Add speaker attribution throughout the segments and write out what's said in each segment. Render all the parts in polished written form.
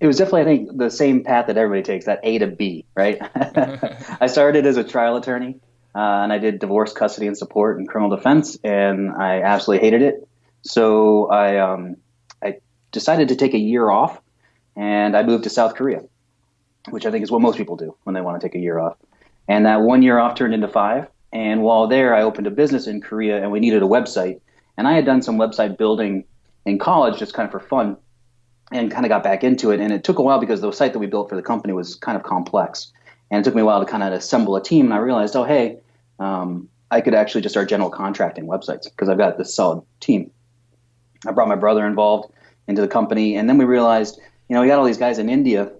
Speaker 1: It was definitely, I think, the same path that everybody takes, that A to B, right? I started as a trial attorney, and I did divorce, custody, and support and criminal defense, and I absolutely hated it. So I decided to take a year off, and I moved to South Korea, which I think is what most people do when they want to take a year off. And that 1 year off turned into five. And while there, I opened a business in Korea, and we needed a website. And I had done some website building in college, just kind of for fun, and kind of got back into it. And it took a while because the site that we built for the company was kind of complex. And it took me a while to kind of assemble a team. And I realized, oh, hey, I could actually just start general contracting websites because I've got this solid team. I brought my brother involved into the company. And then we realized, we got all these guys in India.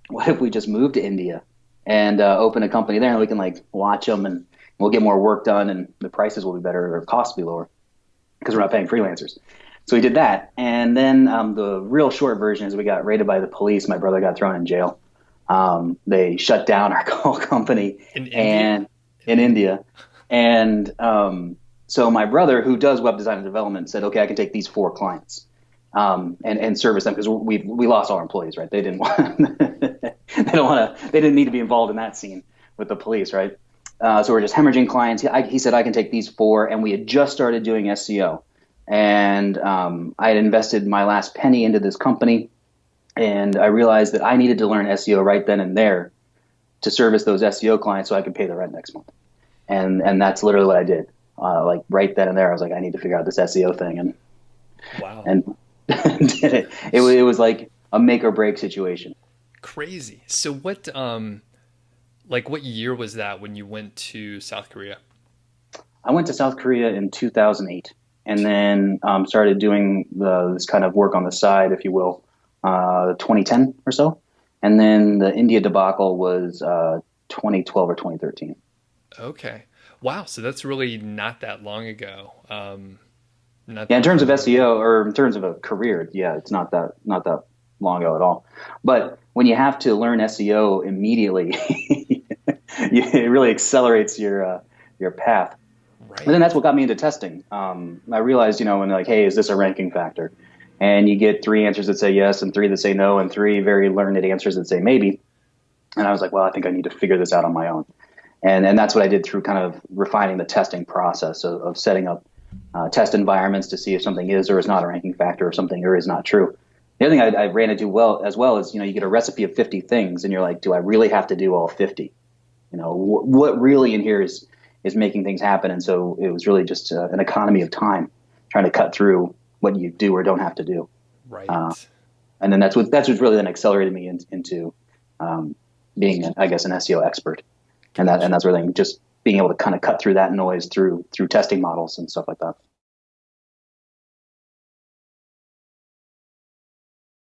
Speaker 1: What if we just move to India and open a company there, and we can like watch them, and we'll get more work done, and the prices will be better, or costs will be lower because we're not paying freelancers. So we did that. And then the real short version is we got raided by the police. My brother got thrown in jail. They shut down our whole company
Speaker 2: In India?
Speaker 1: and in India. And so my brother, who does web design and development, said, okay, I can take these four clients and service them because we lost all our employees, right? They didn't want they didn't need to be involved in that scene with the police, right? So we're just hemorrhaging clients. He said I can take these four, and we had just started doing SEO, and I had invested my last penny into this company, and I realized that I needed to learn SEO right then and there to service those SEO clients so I could pay the rent next month, and that's literally what I did. Like right then and there, I was like, I need to figure out this SEO thing,
Speaker 2: Wow.
Speaker 1: and did it. It was like a make or break situation.
Speaker 2: Crazy. So what year was that when you went to South Korea?
Speaker 1: I went to South Korea in 2008, and then started doing this kind of work on the side, if you will, 2010 or so. And then the India debacle was 2012 or 2013.
Speaker 2: Okay. Wow. So that's really not that long ago. Not
Speaker 1: Yeah, in
Speaker 2: that
Speaker 1: terms of
Speaker 2: long ago.
Speaker 1: SEO or in terms of a career, yeah, it's not that long ago at all. But when you have to learn SEO immediately, it really accelerates your path. And then
Speaker 2: Right.
Speaker 1: that's what got me into testing. I realized, when like, hey, is this a ranking factor? And you get three answers that say yes, and three that say no, and three very learned answers that say maybe. And I was like, well, I think I need to figure this out on my own. And that's what I did through kind of refining the testing process of setting up test environments to see if something is or is not a ranking factor, or something or is not true. The other thing I ran into well is, you get a recipe of 50 things, and you're like, do I really have to do all 50? What really in here is making things happen. And so it was really just an economy of time, trying to cut through what you do or don't have to do. Uh,
Speaker 2: Right.
Speaker 1: and then that's what really then accelerated me into being, I guess, an SEO expert. And
Speaker 2: Gotcha.
Speaker 1: that's really just being able to kind of cut through that noise through testing models and stuff like that.